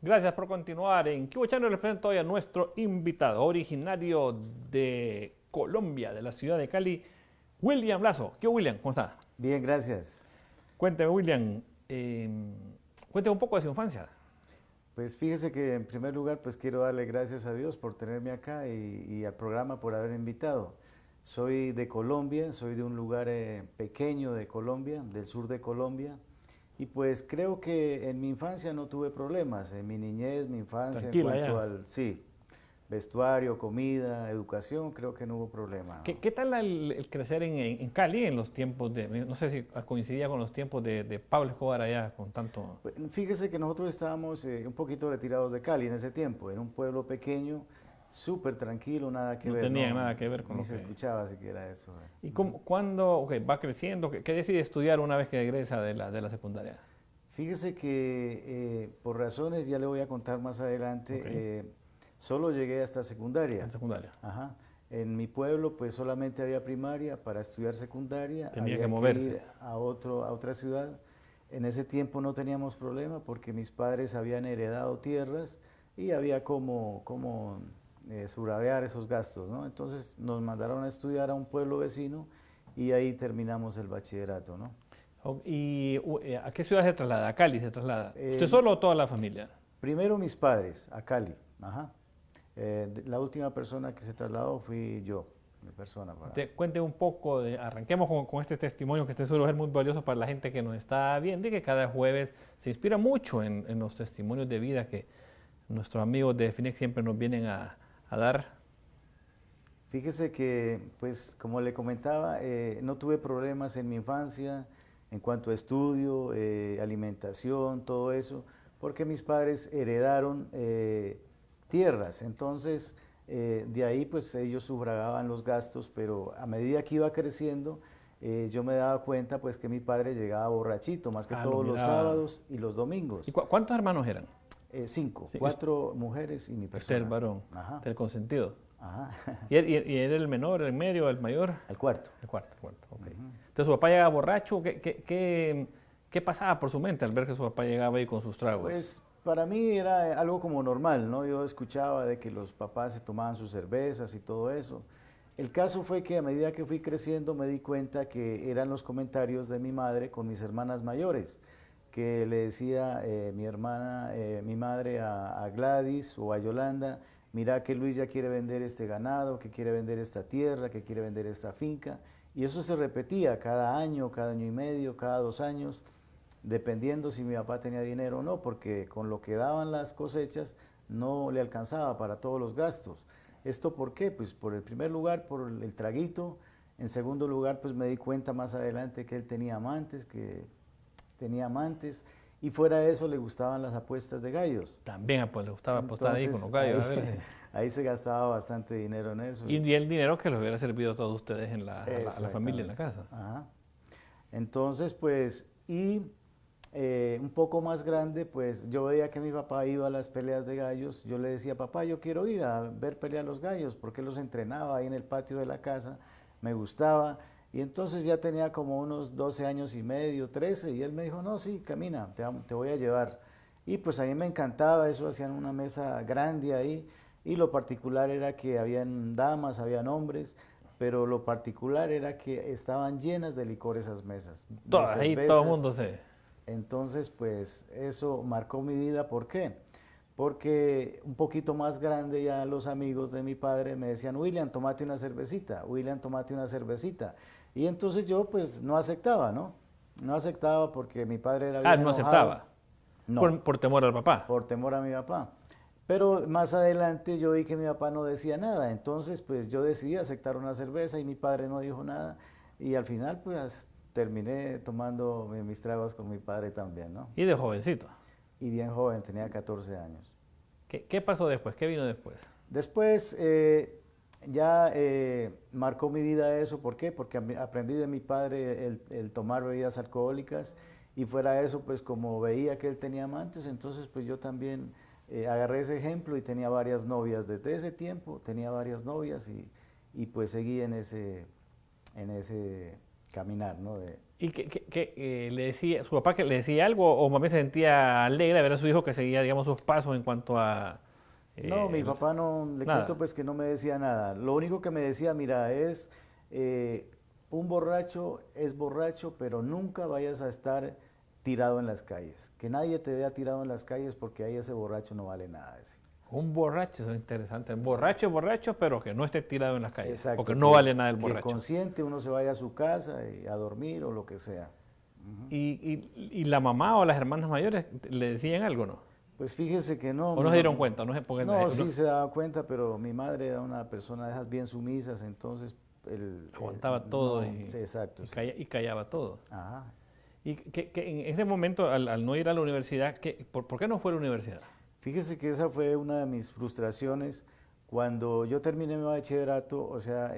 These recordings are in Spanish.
Gracias por continuar en Cubo Channel. Les presento hoy a nuestro invitado originario de Colombia, de la ciudad de Cali, William Lazo. ¿Qué William? ¿Cómo está? Bien, gracias. Cuénteme, William, cuénteme un poco de su infancia. Pues fíjese que en primer lugar pues quiero darle gracias a Dios por tenerme acá y al programa por haberme invitado. Soy de Colombia, soy de un lugar pequeño de Colombia, del sur de Colombia, y pues creo que en mi infancia no tuve problemas, en mi niñez, mi infancia, en Tranquila cuanto ya. al, sí, vestuario, comida, educación, creo que no hubo problema, ¿no? ¿Qué tal el crecer en Cali en los tiempos de, no sé si coincidía con los tiempos de Pablo Escobar allá con tanto... Pues, fíjese que nosotros estábamos un poquito retirados de Cali en ese tiempo, en un pueblo pequeño, súper tranquilo, nada que No ver, tenía no, nada que ver con ni lo se que... escuchaba siquiera eso. ¿Y cuándo va creciendo? ¿Qué decide estudiar una vez que egresa de la secundaria? Fíjese que por razones, ya le voy a contar más adelante, Ok, solo llegué hasta secundaria. en secundaria. Ajá. En mi pueblo pues solamente había primaria, para estudiar secundaria Tenía que había que moverse. ir a otra ciudad. En ese tiempo no teníamos problema porque mis padres habían heredado tierras y había como suravear esos gastos, ¿no? Entonces nos mandaron a estudiar a un pueblo vecino y ahí terminamos el bachillerato, ¿no? ¿Y a qué ciudad se traslada? ¿A Cali se traslada? ¿Usted Eh, solo o toda la familia? Primero mis padres, a Cali, ajá. La última persona que se trasladó fui yo, mi persona. Cuente un poco, arranquemos con este testimonio que estoy seguro va a ser muy valioso para la gente que nos está viendo y que cada jueves se inspira mucho en los testimonios de vida que nuestros amigos de Finex siempre nos vienen a dar. Fíjese que, pues, como le comentaba, no tuve problemas en mi infancia en cuanto a estudio, alimentación, todo eso, porque mis padres heredaron tierras, entonces de ahí pues ellos sufragaban los gastos, pero a medida que iba creciendo, yo me daba cuenta pues que mi padre llegaba borrachito, más que Lo todos los miraba. sábados y los ¿Y domingos. cuántos hermanos eran? Cinco, Sí, cuatro mujeres y mi usted el persona. varón, Ajá, usted el consentido. ajá, ¿Y él el menor, el medio, el mayor? al cuarto. El cuarto, ok. Entonces su papá llegaba borracho, ¿qué pasaba por su mente al ver que su papá llegaba ahí con sus tragos? Pues para mí era algo como normal, ¿no? Yo escuchaba de que los papás se tomaban sus cervezas y todo eso. El caso fue que a medida que fui creciendo me di cuenta que eran los comentarios de mi madre con mis hermanas mayores, que le decía mi hermana, mi madre a Gladys o a Yolanda, mira que Luis ya quiere vender este ganado, que quiere vender esta tierra, que quiere vender esta finca. Y eso se repetía cada año y medio, cada 2 años, dependiendo si mi papá tenía dinero o no, porque con lo que daban las cosechas no le alcanzaba para todos los gastos. ¿Esto por qué? Pues por el primer lugar, por el traguito. En segundo lugar, pues me di cuenta más adelante que él tenía amantes, y fuera de eso le gustaban las apuestas de gallos. También pues, le gustaba apostar ahí con los Entonces gallos, a ver si... ahí se gastaba bastante dinero en eso. Y el dinero que les hubiera servido a todos ustedes a la familia en la Exactamente. casa. Ajá. Entonces, pues, un poco más grande, pues yo veía que mi papá iba a las peleas de gallos. Yo le decía, papá, yo quiero ir a ver pelear los gallos, porque los entrenaba ahí en el patio de la casa, me gustaba. Y entonces ya tenía como unos 12 años y medio, 13, y él me dijo, no, sí, camina, te voy a llevar. Y pues a mí me encantaba eso, hacían una mesa grande ahí, y lo particular era que habían damas, habían hombres, pero lo particular era que estaban llenas de licor esas mesas, de Ahí todo el cervezas. mundo se... Entonces, pues eso marcó mi vida. ¿Por qué? Porque un poquito más grande ya los amigos de mi padre me decían, William, tomate una cervecita, William, tomate una cervecita. Y entonces yo pues no aceptaba, ¿no? No aceptaba porque mi padre era bien No enojado. aceptaba, No, por temor al papá. por temor a mi papá. Pero más adelante yo vi que mi papá no decía nada, entonces pues yo decidí aceptar una cerveza y mi padre no dijo nada y al final pues terminé tomando mis tragos con mi padre también, ¿no? Y de jovencito. Y bien joven, tenía 14 años. ¿Qué pasó después? ¿Qué vino después? Después ya marcó mi vida eso, ¿por qué? Porque aprendí de mi padre el tomar bebidas alcohólicas y fuera de eso, pues como veía que él tenía amantes, entonces pues yo también agarré ese ejemplo y tenía varias novias. Desde ese tiempo tenía varias novias y pues seguí en ese caminar, ¿no? ¿Y le decía, su papá que le decía algo o mami se sentía alegre de ver a su hijo que seguía, digamos, sus pasos en cuanto a No, mi papá no, le cuento nada? pues que no me decía nada. Lo único que me decía, mira, es eh, un borracho es borracho, pero nunca vayas a estar tirado en las calles. Que nadie te vea tirado en las calles porque ahí ese borracho no vale nada. Decía. Un borracho, eso es interesante. Borracho, borracho, pero que no esté tirado en las calles, porque Exacto, no vale nada el que borracho. consciente uno se vaya a su casa y a dormir o lo que sea. ¿Y la mamá o las hermanas mayores le decían algo, no? Pues fíjese que no. ¿O no se dieron cuenta? No, porque No, sí se daba cuenta, pero mi madre era una persona de esas bien sumisas, entonces aguantaba todo no, y, sí, exacto, sí. y callaba todo. Ajá. Y que en ese momento, al no ir a la universidad, ¿por qué no fue a la universidad? Fíjese que esa fue una de mis frustraciones. Cuando yo terminé mi bachillerato, o sea,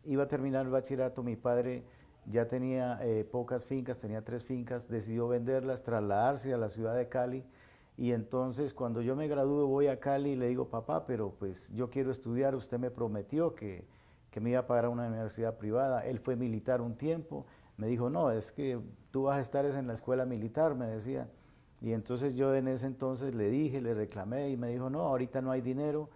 iba a terminar el bachillerato, mi padre ya tenía pocas fincas, tenía 3 fincas, decidió venderlas, trasladarse a la ciudad de Cali. Y entonces cuando yo me gradué voy a Cali y le digo, papá, pero pues yo quiero estudiar, usted me prometió que me iba a pagar a una universidad privada. Él fue militar un tiempo, me dijo, no, es que tú vas a estar en la escuela militar, me decía. Y entonces yo en ese entonces le dije, le reclamé y me dijo, no, ahorita no hay dinero,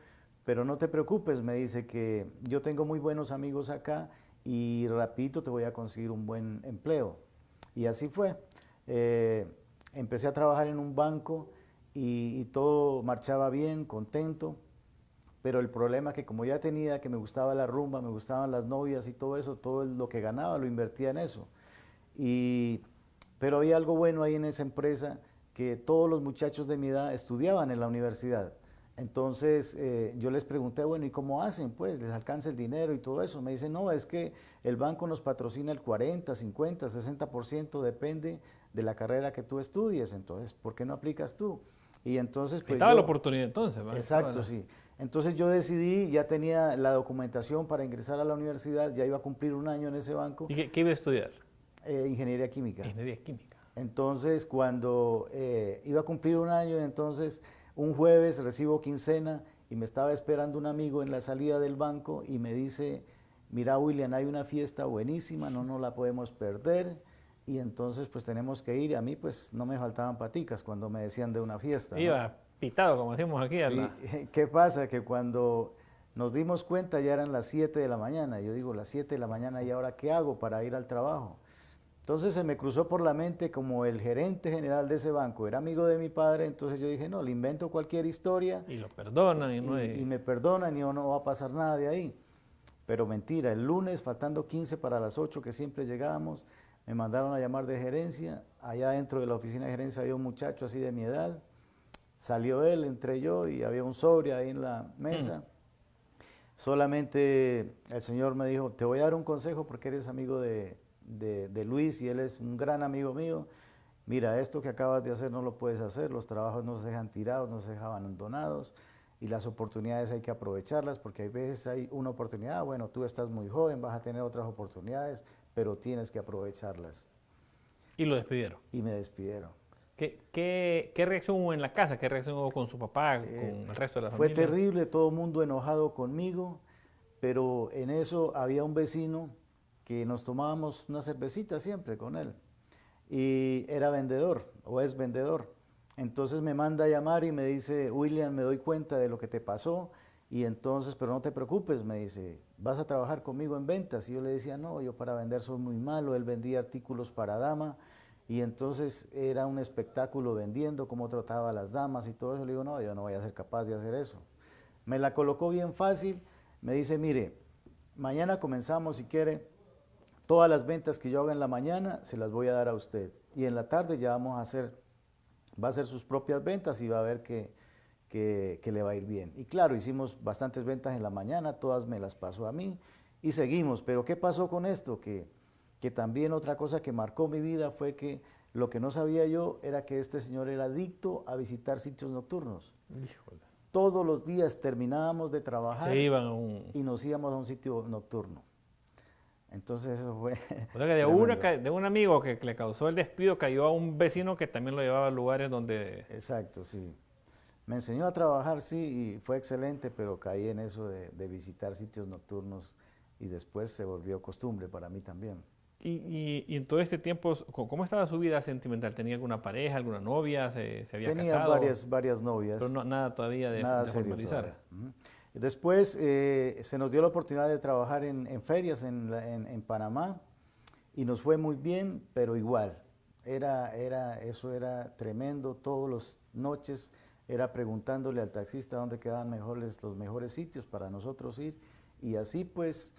pero no te preocupes, me dice que yo tengo muy buenos amigos acá y rapidito te voy a conseguir un buen empleo. Y así fue. Empecé a trabajar en un banco y todo marchaba bien, contento, pero el problema es que como ya tenía, que me gustaba la rumba, me gustaban las novias y todo eso, todo lo que ganaba lo invertía en eso. Pero había algo bueno ahí en esa empresa, que todos los muchachos de mi edad estudiaban en la universidad. Entonces yo les pregunté, bueno, ¿y cómo hacen? Pues, ¿les alcanza el dinero y todo eso? Me dicen, no, es que el banco nos patrocina el 40, 50, 60%, depende de la carrera que tú estudies. Entonces, ¿por qué no aplicas tú? Y entonces, pues estaba la oportunidad entonces, ¿verdad? exacto, sí. Entonces yo decidí, ya tenía la documentación para ingresar a la universidad, ya iba a cumplir un año en ese banco, ¿Y qué iba a estudiar? ingeniería química. Ingeniería química. Entonces, cuando iba a cumplir un año, entonces un jueves recibo quincena y me estaba esperando un amigo en la salida del banco y me dice, mira William, hay una fiesta buenísima, no nos la podemos perder y entonces pues tenemos que ir. A mí pues no me faltaban paticas cuando me decían de una fiesta, ¿no? Iba pitado, como decimos aquí. Sí, ¿qué pasa? Que cuando nos dimos cuenta ya eran las 7 de la mañana. Yo digo, las 7 de la mañana, ¿y ahora qué hago para ir al trabajo? Entonces se me cruzó por la mente como el gerente general de ese banco era amigo de mi padre, entonces yo dije, no, le invento cualquier historia Y lo perdonan. y me perdonan y no va a pasar nada de ahí. Pero mentira, el lunes, faltando 15 para las 8 que siempre llegábamos, me mandaron a llamar de gerencia. Allá dentro de la oficina de gerencia había un muchacho así de mi edad. Salió él, entré yo y había un sobre ahí en la mesa. Solamente el señor me dijo, te voy a dar un consejo porque eres amigo de Luis y él es un gran amigo mío. Mira, esto que acabas de hacer no lo puedes hacer, los trabajos no se dejan tirados, no se dejan abandonados y las oportunidades hay que aprovecharlas porque hay veces hay una oportunidad, bueno, tú estás muy joven, vas a tener otras oportunidades, pero tienes que aprovecharlas. Y lo despidieron. Y me despidieron. ¿Qué reacción hubo en la casa? ¿Qué reacción hubo con su papá, con el resto de la Fue familia? terrible, todo el mundo enojado conmigo, pero en eso había un vecino que nos tomábamos una cervecita siempre con él y era vendedor o es vendedor. Entonces me manda a llamar y me dice, William, me doy cuenta de lo que te pasó y entonces, pero no te preocupes, me dice, vas a trabajar conmigo en ventas. Y yo le decía, no, yo para vender soy muy malo, él vendía artículos para dama y entonces era un espectáculo vendiendo, cómo trataba a las damas y todo eso. Le digo, no, yo no voy a ser capaz de hacer eso. Me la colocó bien fácil, me dice, mire, mañana comenzamos si quiere. Todas las ventas que yo haga en la mañana se las voy a dar a usted. Y en la tarde ya vamos a hacer, va a hacer sus propias ventas y va a ver que le va a ir bien. Y claro, hicimos bastantes ventas en la mañana, todas me las pasó a mí y seguimos. Pero ¿qué pasó con esto? Que también otra cosa que marcó mi vida fue que lo que no sabía yo era que este señor era adicto a visitar sitios nocturnos. Híjole. Todos los días terminábamos de trabajar Se iban a un... y nos íbamos a un sitio nocturno. Entonces eso fue... O sea que de un amigo que le causó el despido cayó a un vecino que también lo llevaba a lugares donde... Exacto, sí. Me enseñó a trabajar, sí, y fue excelente, pero caí en eso de visitar sitios nocturnos y después se volvió costumbre para mí también. Y en todo este tiempo, ¿cómo estaba su vida sentimental? ¿Tenía alguna pareja, alguna novia? ¿Se había Tenía casado? varias novias. Pero nada todavía de Serio formalizar. todavía. Ujú. Después se nos dio la oportunidad de trabajar en ferias en Panamá y nos fue muy bien, pero igual, eso era tremendo. Todas las noches era preguntándole al taxista dónde quedaban los mejores sitios para nosotros ir. Y así pues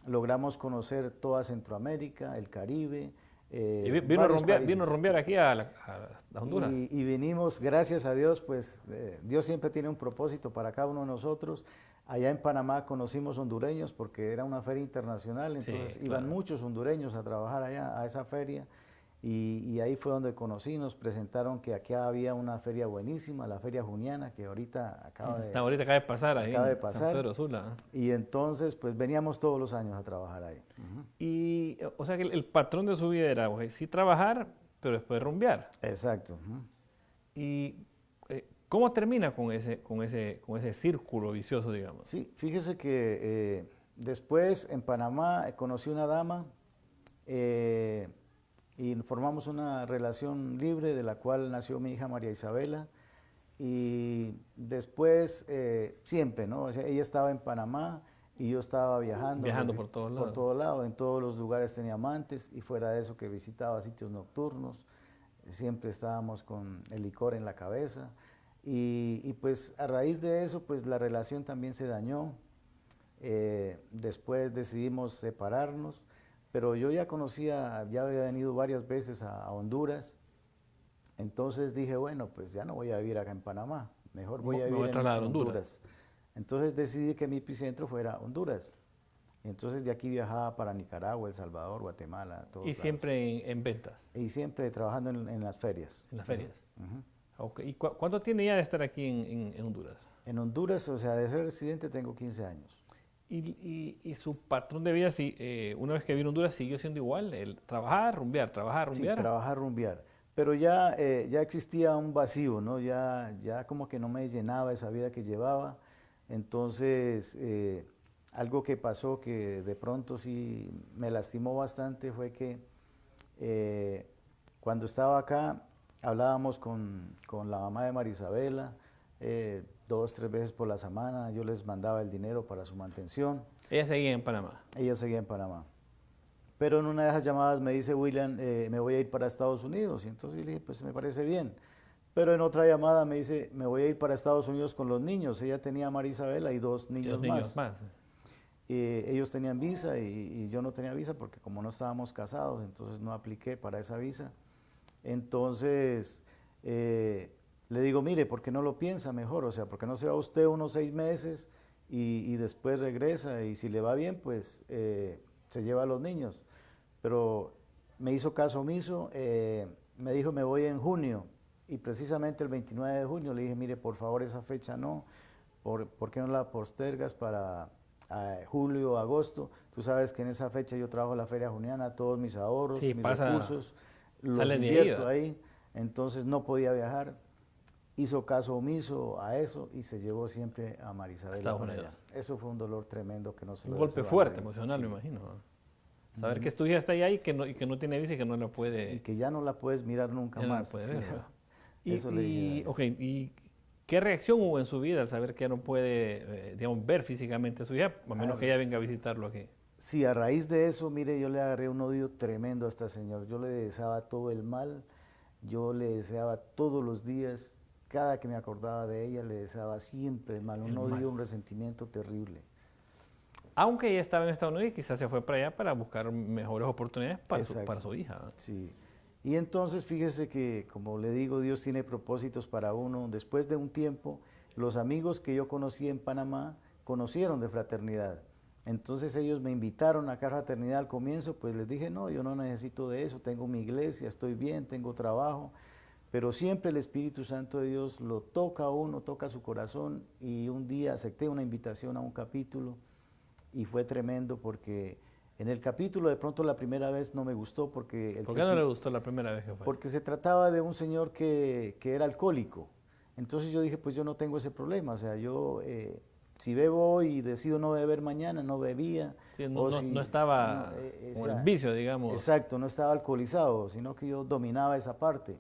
logramos conocer toda Centroamérica, el Caribe. Y vino a Varios rumbear aquí a Honduras. y vinimos, gracias a Dios, pues Dios siempre tiene un propósito para cada uno de nosotros. Allá en Panamá conocimos hondureños porque era una feria internacional, entonces Sí, iban claro. muchos hondureños a trabajar allá a esa feria y ahí fue donde conocí, nos presentaron que aquí había una feria buenísima, la Feria Juniana, que ahorita Ahorita acaba de pasar ahí acaba de en San pasar. Pedro Sula. Y entonces pues veníamos todos los años a trabajar ahí. Ujú. Y, o sea que el patrón de su vida era, sí trabajar, pero después rumbear. Exacto. Ujú. ¿Y cómo termina con ese círculo vicioso, digamos? Sí, fíjese que después en Panamá conocí una dama y formamos una relación libre de la cual nació mi hija María Isabela. Y después siempre, ¿no? O sea, ella estaba en Panamá y yo estaba viajando. Viajando por todos lados. Por todos lados, en todos los lugares tenía amantes y fuera de eso que visitaba sitios nocturnos. Siempre estábamos con el licor en la cabeza. Y pues a raíz de eso, pues la relación también se dañó. Después decidimos separarnos, pero yo ya ya había venido varias veces a Honduras. Entonces dije, bueno, pues ya no voy a vivir acá en Panamá, mejor voy a Me vivir voy a trasladar a Honduras. Entonces decidí que mi epicentro fuera Honduras. Entonces de aquí viajaba para Nicaragua, El Salvador, Guatemala, todos Y lados. siempre en ventas, Y siempre trabajando en las ferias. en las ferias. Ujú. Okay. ¿Y cuánto tiene ya de estar aquí en Honduras? En Honduras, o sea, de ser residente tengo 15 años. Y su patrón de vida, una vez que vino a Honduras, siguió siendo igual, el trabajar, rumbear, trabajar, Sí, rumbear. trabajar, rumbear. Pero ya existía un vacío, ¿no? Ya como que no me llenaba esa vida que llevaba. Entonces, algo que pasó que de pronto sí me lastimó bastante fue que cuando estaba acá hablábamos con la mamá de María Isabela 2, 3 veces por la semana. Yo les mandaba el dinero para su mantención. Ella seguía en Panamá. Ella seguía en Panamá. Pero en una de esas llamadas me dice, William, me voy a ir para Estados Unidos. Y entonces yo le dije, pues me parece bien. Pero en otra llamada me dice, me voy a ir para Estados Unidos con los niños. Ella tenía a María Isabela y 2 niños, Los niños más. Ellos tenían visa y yo no tenía visa porque como no estábamos casados, entonces no apliqué para esa visa. Entonces le digo, mire, ¿por qué no lo piensa mejor? O sea, ¿por qué no se va usted unos 6 meses y después regresa? Y si le va bien, pues se lleva a los niños. Pero me hizo caso omiso, me dijo me voy en junio y precisamente el 29 de junio le dije, mire, por favor esa fecha no, ¿por qué no la postergas para julio, agosto? Tú sabes que en esa fecha yo trabajo la Feria Juniana, todos mis ahorros, Sí, mis recursos, los salen de invierto ahí, ahí, entonces no podía viajar. Hizo caso omiso a eso y se llevó siempre a María Isabela Estados para Unidos. allá. Eso fue un dolor tremendo que no se Un lo golpe deseo a fuerte, nadie. emocional, Sí. me imagino. Saber que tu hija está ahí y que no tiene visa y que no la puede. Y que ya no la puedes mirar nunca ya no la más. puede Sí. ver, ¿verdad? Eso le dije a ella. Ok, ¿y qué reacción hubo en su vida al saber que ya no puede, digamos, ver físicamente a su hija, a menos que ella venga a visitarlo aquí? Sí, a raíz de eso, mire, yo le agarré un odio tremendo a esta señora. Yo le deseaba todo el mal, yo le deseaba todos los días, cada que me acordaba de ella, le deseaba siempre el mal, un odio, un resentimiento terrible. Aunque ella estaba en Estados Unidos y quizás se fue para allá para buscar mejores oportunidades para Exacto. su hija. Sí. Y entonces fíjese que, como le digo, Dios tiene propósitos para uno. Después de un tiempo, los amigos que yo conocí en Panamá conocieron de fraternidad. Entonces ellos me invitaron acá a fraternidad al comienzo, pues les dije, no, yo no necesito de eso, tengo mi iglesia, estoy bien, tengo trabajo. Pero siempre el Espíritu Santo de Dios lo toca a uno, toca su corazón. Y un día acepté una invitación a un capítulo y fue tremendo porque en el capítulo de pronto la primera vez no me gustó porque... ¿Por qué no le gustó la primera vez que fue? Porque se trataba de un señor que era alcohólico. Entonces yo dije, pues yo no tengo ese problema, o sea, yo si bebo hoy y decido no beber mañana, no bebía. Sí, o si, no estaba con el vicio, digamos. Exacto, no estaba alcoholizado, sino que yo dominaba esa parte.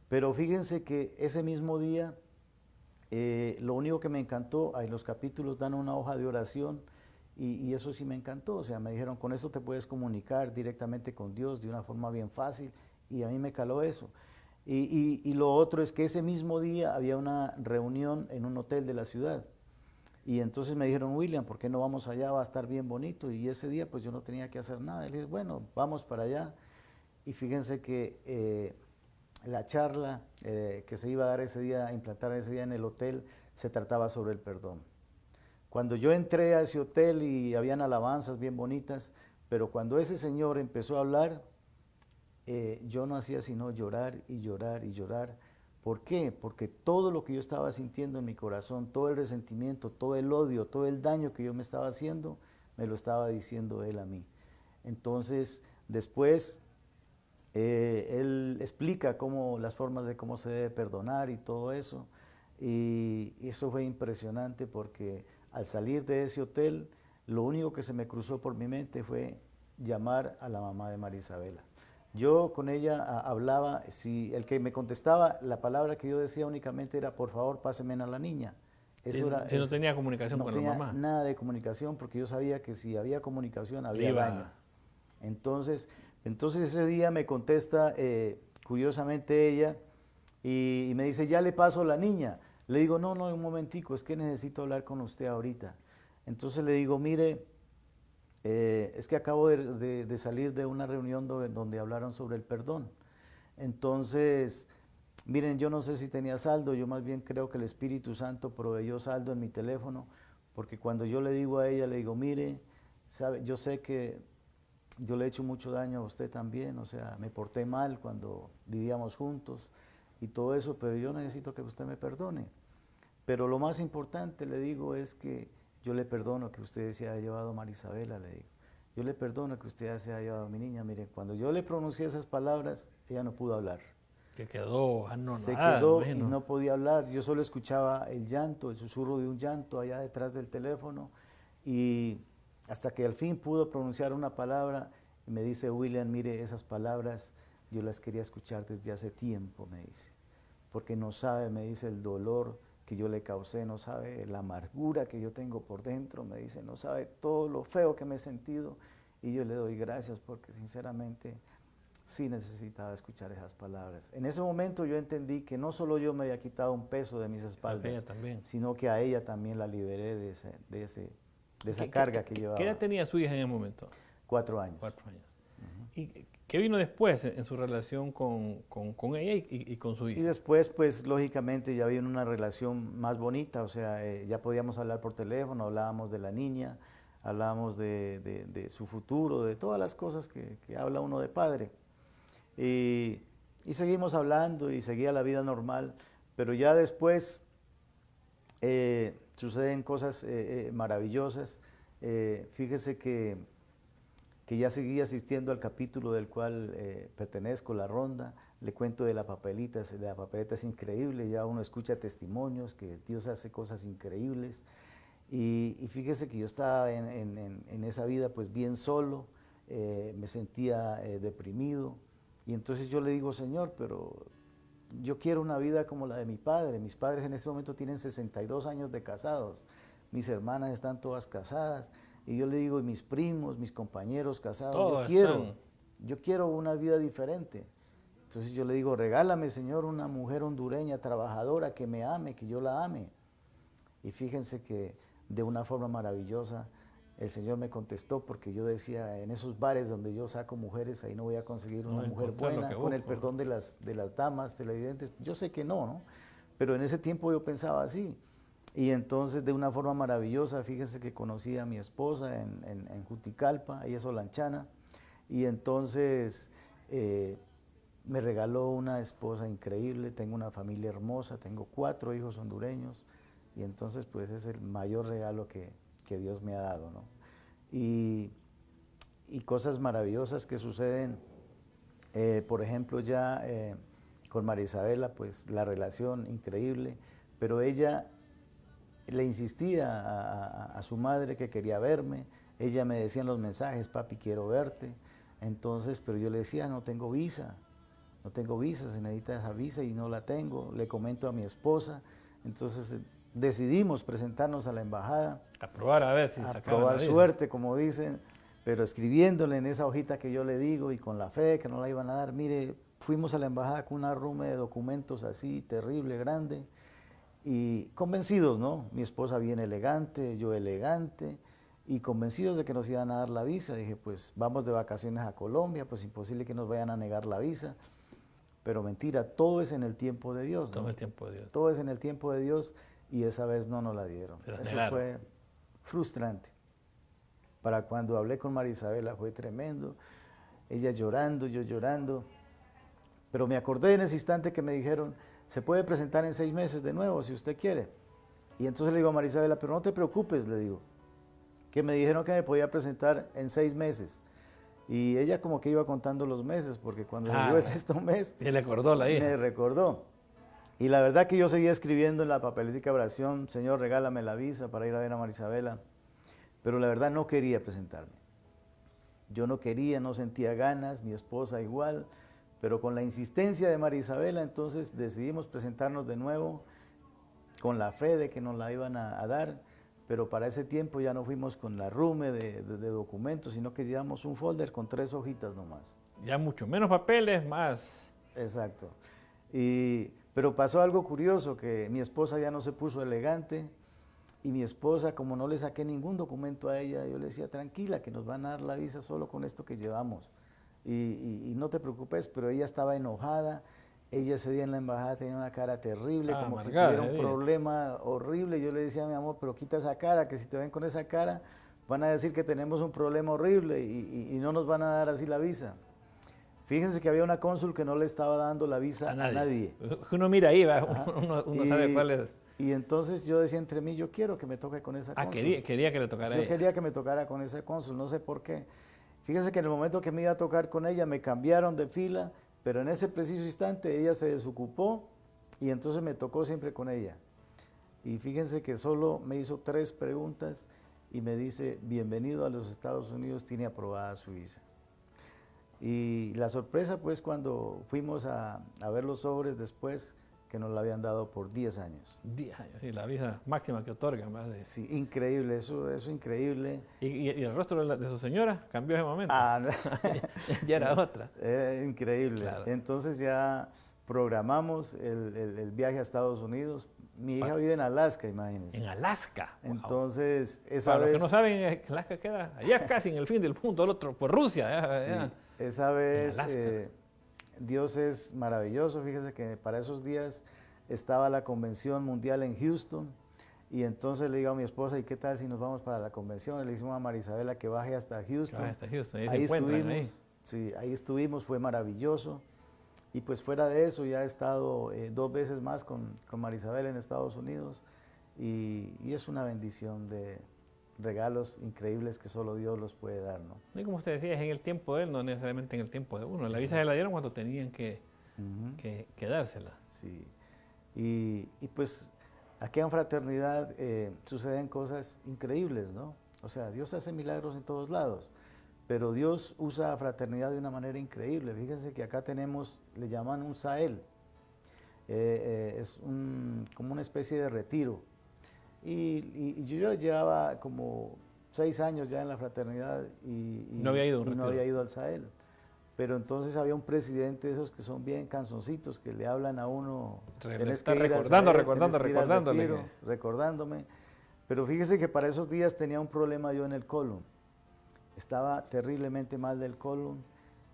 Pero fíjense que ese mismo día, lo único que me encantó, ahí los capítulos dan una hoja de oración y eso sí me encantó. O sea, me dijeron, con esto te puedes comunicar directamente con Dios de una forma bien fácil y a mí me caló eso. Y lo otro es que ese mismo día había una reunión en un hotel de la ciudad. Y entonces me dijeron, William, ¿por qué no vamos allá? Va a estar bien bonito. Y ese día pues yo no tenía que hacer nada. Y le dije, bueno, vamos para allá. Y fíjense que la charla que se iba a dar ese día, a implantar ese día en el hotel, se trataba sobre el perdón. Cuando yo entré a ese hotel y habían alabanzas bien bonitas, pero cuando ese señor empezó a hablar, yo no hacía sino llorar y llorar y llorar. ¿Por qué? Porque todo lo que yo estaba sintiendo en mi corazón, todo el resentimiento, todo el odio, todo el daño que yo me estaba haciendo, me lo estaba diciendo él a mí. Entonces, después, él explica las formas de cómo se debe perdonar y todo eso. Y eso fue impresionante porque al salir de ese hotel, lo único que se me cruzó por mi mente fue llamar a la mamá de María Isabela. Yo con ella hablaba, si el que me contestaba, la palabra que yo decía únicamente era, por favor, páseme a la niña. Eso era, no tenía comunicación con la mamá. No tenía nada de comunicación porque yo sabía que si había comunicación había daño. Entonces ese día me contesta curiosamente ella y me dice, ya le paso la niña. Le digo, no, un momentico, es que necesito hablar con usted ahorita. Entonces le digo, mire, es que acabo de salir de una reunión donde hablaron sobre el perdón. Entonces, miren, yo no sé si tenía saldo, yo más bien creo que el Espíritu Santo proveyó saldo en mi teléfono, porque cuando yo le digo a ella, le digo, mire, sabe, yo sé que yo le he hecho mucho daño a usted también, o sea, me porté mal cuando vivíamos juntos y todo eso, pero yo necesito que usted me perdone. Pero lo más importante, le digo, es que yo le perdono que usted se haya llevado a María Isabela, le digo. Yo le perdono que usted se haya llevado a mi niña. Mire, cuando yo le pronuncié esas palabras, ella no pudo hablar. Que quedó anonadada. Se quedó y no podía hablar. Yo solo escuchaba el llanto, el susurro de un llanto allá detrás del teléfono. Y hasta que al fin pudo pronunciar una palabra, y me dice, William, mire, esas palabras yo las quería escuchar desde hace tiempo, me dice. Porque no sabe, me dice, el dolor que yo le causé, no sabe la amargura que yo tengo por dentro, me dice, no sabe todo lo feo que me he sentido, y yo le doy gracias porque sinceramente sí necesitaba escuchar esas palabras. En ese momento yo entendí que no solo yo me había quitado un peso de mis espaldas, sino que a ella también la liberé de esa carga que llevaba. ¿Qué edad tenía su hija en ese momento? 4 años. 4 años. ¿Y qué vino después en su relación con ella y con su hija? Y después, pues, lógicamente ya vino una relación más bonita, o sea, ya podíamos hablar por teléfono, hablábamos de la niña, hablábamos de su futuro, de todas las cosas que habla uno de padre. Y seguimos hablando y seguía la vida normal, pero ya después suceden cosas maravillosas. Fíjese que ya seguí asistiendo al capítulo del cual pertenezco, La Ronda. Le cuento de la papeleta es increíble, ya uno escucha testimonios que Dios hace cosas increíbles. Y fíjese que yo estaba en esa vida pues bien solo, me sentía deprimido. Y entonces yo le digo, Señor, pero yo quiero una vida como la de mi padre. Mis padres en este momento tienen 62 años de casados, mis hermanas están todas casadas. Y yo le digo, y mis primos, mis compañeros casados, yo quiero una vida diferente. Entonces yo le digo, regálame, Señor, una mujer hondureña, trabajadora, que me ame, que yo la ame. Y fíjense que de una forma maravillosa el Señor me contestó, porque yo decía, en esos bares donde yo saco mujeres, ahí no voy a conseguir una mujer buena, con el perdón de las damas televidentes. Yo sé que no, pero en ese tiempo yo pensaba así. Y entonces de una forma maravillosa, fíjense que conocí a mi esposa en Juticalpa, ella es olanchana, y entonces me regaló una esposa increíble, tengo una familia hermosa, tengo 4 hijos hondureños, y entonces pues es el mayor regalo que Dios me ha dado, ¿no? Y cosas maravillosas que suceden, por ejemplo ya con María Isabela, pues la relación increíble, pero ella le insistía a su madre que quería verme. Ella me decía en los mensajes, papi, quiero verte. Entonces, pero yo le decía, no tengo visa, se necesita esa visa y no la tengo. Le comento a mi esposa. Entonces decidimos presentarnos a la embajada. A probar a ver si a sacaban probar la visa. suerte, como dicen, pero escribiéndole en esa hojita que yo le digo y con la fe que no la iban a dar. Mire, fuimos a la embajada con una arrume de documentos así, terrible, grande, y convencidos, ¿no? Mi esposa bien elegante, yo elegante, y convencidos de que nos iban a dar la visa. Dije, pues vamos de vacaciones a Colombia, pues imposible que nos vayan a negar la visa. Pero mentira, todo es en el tiempo de Dios, ¿no? Todo el tiempo de Dios. Todo es en el tiempo de Dios, y esa vez no nos la dieron. Eso fue frustrante. Para cuando hablé con María Isabela fue tremendo. Ella llorando, yo llorando. Pero me acordé en ese instante que me dijeron, se puede presentar en 6 meses de nuevo, si usted quiere. Y entonces le digo a María Isabela, pero no te preocupes, le digo, que me dijeron que me podía presentar en 6 meses. Y ella como que iba contando los meses, porque cuando llegó el 6º mes, y le acordó la hija. me recordó. Y la verdad que yo seguía escribiendo en la papeletica de oración, Señor, regálame la visa para ir a ver a María Isabela. Pero la verdad no quería presentarme. Yo no quería, no sentía ganas, mi esposa igual, pero con la insistencia de María Isabela, entonces decidimos presentarnos de nuevo, con la fe de que nos la iban a dar, pero para ese tiempo ya no fuimos con la rume de documentos, sino que llevamos un folder con 3 hojitas nomás. Ya mucho menos papeles, más. Exacto. Pero pasó algo curioso, que mi esposa ya no se puso elegante, y mi esposa, como no le saqué ningún documento a ella, yo le decía, tranquila, que nos van a dar la visa solo con esto que llevamos. Y no te preocupes, pero ella estaba enojada. Ella ese día en la embajada tenía una cara terrible, como amargada, si tuviera un problema horrible. Yo le decía a mi amor, pero quita esa cara, que si te ven con esa cara, van a decir que tenemos un problema horrible y no nos van a dar así la visa. Fíjense que había una cónsul que no le estaba dando la visa a nadie. Uno mira ahí, uno sabe cuál es. Y entonces yo decía entre mí, yo quiero que me toque con esa cónsul. Quería que le tocara a ella. Yo quería que me tocara con esa cónsul, no sé por qué. Fíjense que en el momento que me iba a tocar con ella, me cambiaron de fila, pero en ese preciso instante ella se desocupó y entonces me tocó siempre con ella. Y fíjense que solo me hizo 3 preguntas y me dice, bienvenido a los Estados Unidos, tiene aprobada su visa. Y la sorpresa pues cuando fuimos a ver los sobres después, que nos la habían dado por 10 años. 10 años, y la visa máxima que otorgan. Más de... Sí, increíble, eso increíble. ¿Y el rostro de su señora cambió ese momento? No. Ya era otra. Increíble. Claro. Entonces ya programamos el viaje a Estados Unidos. Mi hija vive en Alaska, imagínense. En Alaska. Entonces, esa Para vez... los que no saben, Alaska queda allá casi en el fin del punto, el otro, por Rusia. Sí, esa vez... Dios es maravilloso, fíjese que para esos días estaba la convención mundial en Houston y entonces le digo a mi esposa, ¿y qué tal si nos vamos para la convención? Y le decimos a María Isabela que baje hasta Houston. Ahí estuvimos, sí, ahí estuvimos, fue maravilloso y pues fuera de eso ya he estado 2 veces más con María Isabela en Estados Unidos y es una bendición de regalos increíbles que solo Dios los puede dar, ¿no? Y como usted decía, es en el tiempo de él, no necesariamente en el tiempo de uno. La visa se la dieron cuando tenían que dársela. Sí. Y pues aquí en Fraternidad suceden cosas increíbles, ¿no? O sea, Dios hace milagros en todos lados, pero Dios usa a Fraternidad de una manera increíble. Fíjense que acá tenemos, le llaman un Sahel, es como una especie de retiro. Y yo llevaba como 6 años ya en la Fraternidad y no había ido al Sahel. Pero entonces había un presidente de esos que son bien canzoncitos, que le hablan a uno, recordándome. Pero fíjese que para esos días tenía un problema yo en el colon. Estaba terriblemente mal del colon.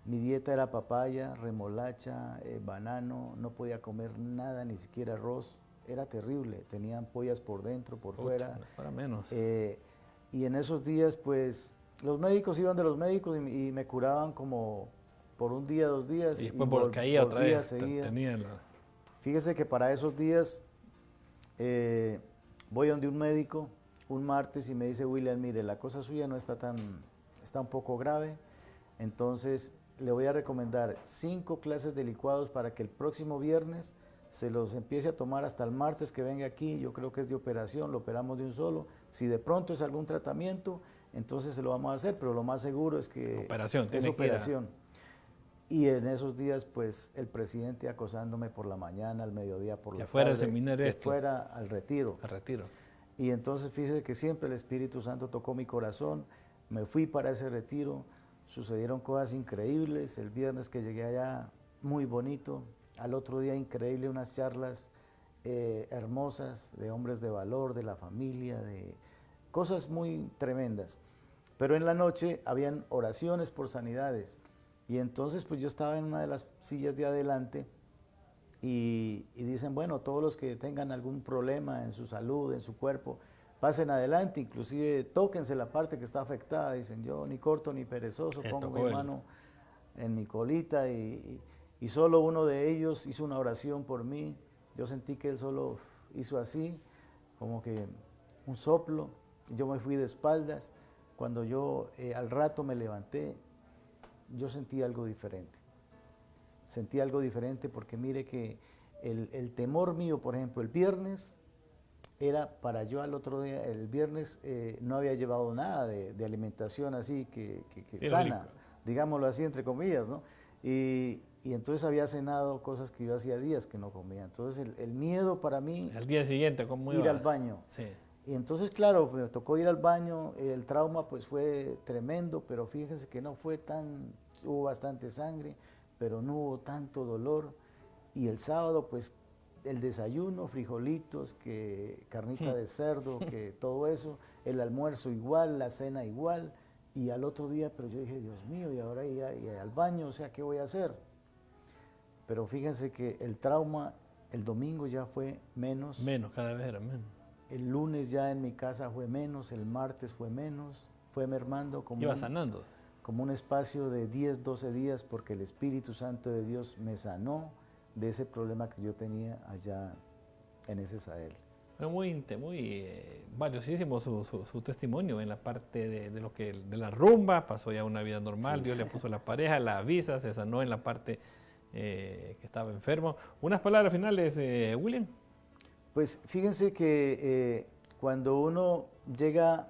Mi dieta era papaya, remolacha, banano, no podía comer nada, ni siquiera arroz. Era terrible, tenía ampollas por dentro, por fuera. Para menos. Y en esos días, pues, los médicos iban de los médicos y me curaban como por 1 día, 2 días. Y después caía otra vez. Fíjese que para esos días voy a donde un médico un martes y me dice, William, mire, la cosa suya no está está un poco grave, entonces le voy a recomendar 5 clases de licuados para que el próximo viernes se los empiece a tomar hasta el martes que venga aquí, yo creo que es de operación, lo operamos de un solo. Si de pronto es algún tratamiento, entonces se lo vamos a hacer, pero lo más seguro es que es operación. Y en esos días, pues, el presidente acosándome por la mañana, al mediodía, por la tarde, que fuera al retiro. Al retiro. Y entonces fíjese que siempre el Espíritu Santo tocó mi corazón, me fui para ese retiro, sucedieron cosas increíbles, el viernes que llegué allá, muy bonito, al otro día increíble, unas charlas hermosas de hombres de valor, de la familia, de cosas muy tremendas. Pero en la noche habían oraciones por sanidades. Y entonces pues yo estaba en una de las sillas de adelante y dicen, bueno, todos los que tengan algún problema en su salud, en su cuerpo, pasen adelante, inclusive tóquense la parte que está afectada. Dicen, yo ni corto ni perezoso, pongo mi mano en mi colita y solo uno de ellos hizo una oración por mí. Yo sentí que él solo hizo así, como que un soplo. Yo me fui de espaldas. Cuando yo al rato me levanté, yo sentí algo diferente. Sentí algo diferente porque mire que el temor mío, por ejemplo, el viernes era para yo al otro día, el viernes no había llevado nada de alimentación así que sana, digámoslo así entre comillas, ¿no? Y entonces había cenado cosas que yo hacía días que no comía. Entonces el miedo para mí... Al día siguiente, ¿cómo iba? Ir al baño. Sí. Y entonces, claro, me tocó ir al baño, el trauma pues fue tremendo, pero fíjense que no fue tan, hubo bastante sangre, pero no hubo tanto dolor. Y el sábado pues el desayuno, frijolitos, que carnita de cerdo, que todo eso, el almuerzo igual, la cena igual, y al otro día, pero yo dije, Dios mío, y ahora ir al baño, o sea, ¿qué voy a hacer? Pero fíjense que el trauma el domingo ya fue menos. Menos, cada vez era menos. El lunes ya en mi casa fue menos, el martes fue menos, fue mermando como, iba sanando. Como un espacio de 10, 12 días porque el Espíritu Santo de Dios me sanó de ese problema que yo tenía allá en ese Sahel. Pero muy valiosísimo su testimonio en la parte de la rumba, pasó ya una vida normal, sí. Dios le puso la pareja, la visa, se sanó en la parte que estaba enfermo. Unas palabras finales, William. Pues fíjense que cuando uno llega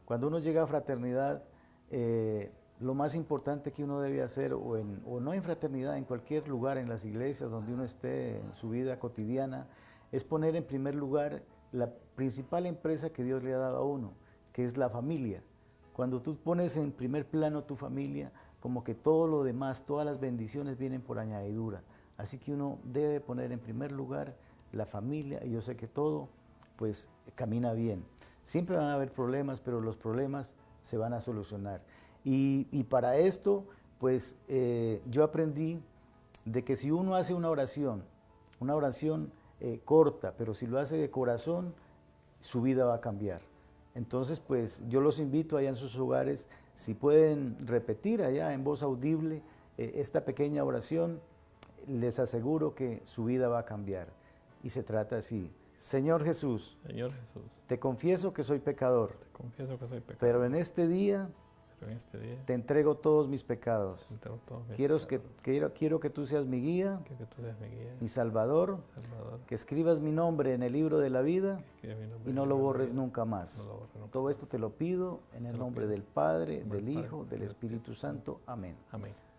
a fraternidad, lo más importante que uno debe hacer, o no en fraternidad, en cualquier lugar, en las iglesias donde uno esté, en su vida cotidiana, es poner en primer lugar la principal empresa que Dios le ha dado a uno, que es la familia. Cuando tú pones en primer plano tu familia, como que todo lo demás, todas las bendiciones vienen por añadidura. Así que uno debe poner en primer lugar la familia, y yo sé que todo pues camina bien. Siempre van a haber problemas, pero los problemas se van a solucionar. Y para esto, pues yo aprendí de que si uno hace una oración corta, pero si lo hace de corazón, su vida va a cambiar. Entonces, pues yo los invito allá en sus hogares, si pueden repetir allá en voz audible esta pequeña oración, les aseguro que su vida va a cambiar. Y se trata así: Señor Jesús, te confieso que soy pecador, pero en este día te entrego todos mis pecados. Quiero que tú seas mi guía, mi Salvador, que escribas mi nombre en el libro de la vida y no lo borres nunca más. Todo esto te lo pido en el nombre del Padre, del Hijo, del Espíritu Santo. Amén.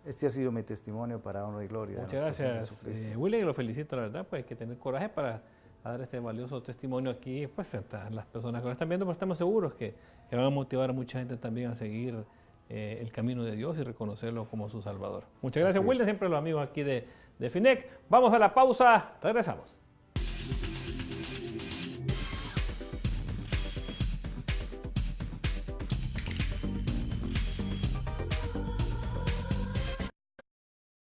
Este ha sido mi testimonio para honra y gloria. Muchas gracias, William, lo felicito, la verdad, pues hay que tener coraje para dar este valioso testimonio aquí, pues frente a las personas que nos están viendo, pero estamos seguros que van a motivar a mucha gente también a seguir el camino de Dios y reconocerlo como su Salvador. Muchas gracias, William, siempre los amigos aquí de FINEC. Vamos a la pausa, regresamos.